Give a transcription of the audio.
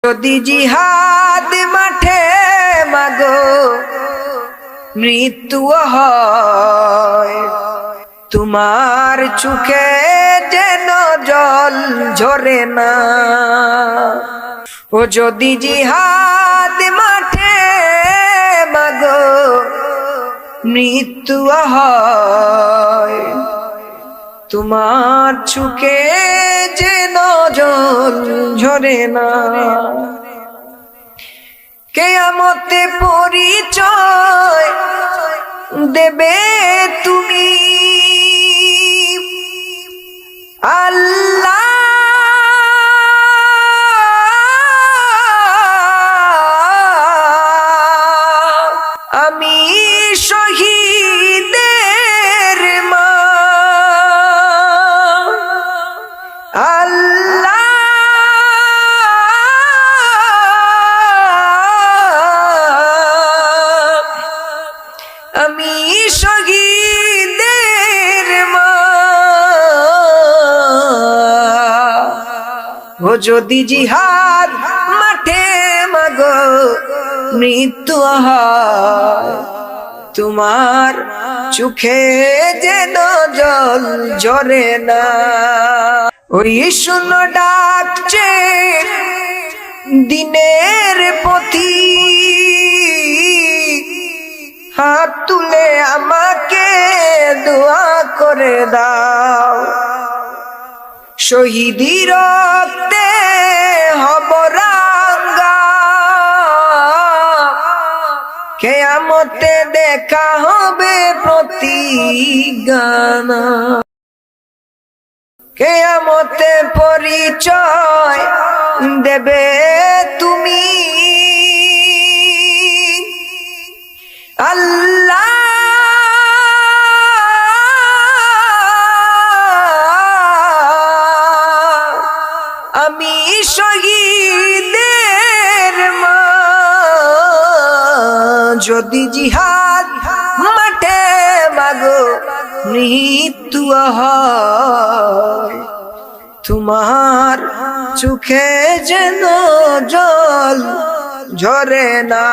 যদি জিহাদ মাঠে মাগো মৃত্যু হয়, তোমার চোখে যেন জল ঝরে না। ও যদি জিহাদ মাঠে মাগো মৃত্যু হয়, তোমার চোখে যেন জল ঝরে না। কিয়ামতে পরিচয় দেবে তুমি, আল্লাহ আমি শহীদের মা, আল্লাহ আমি শহীদের মা। ও যদি জিহাদ মাঠে মাগো মৃত্যু হয়, তোমার চোখে যেন জল ঝরে না। ওই শুনো ডাকছে দিনের পথি, হাত তুলে আমাকে দোয়া করে দাও। শহীদি রক্তে হব রাঙ্গা, কিয়ামতে দেখা হবে প্রতিজ্ঞা। কিয়ামতে পরিচয় দেবে তুমি, আল্লাহ আমি শহীদের মা। যদি জিহাদ মাঠে মাগো মৃত্যু হয়, তোমার চোখে যেন জল ঝরে না।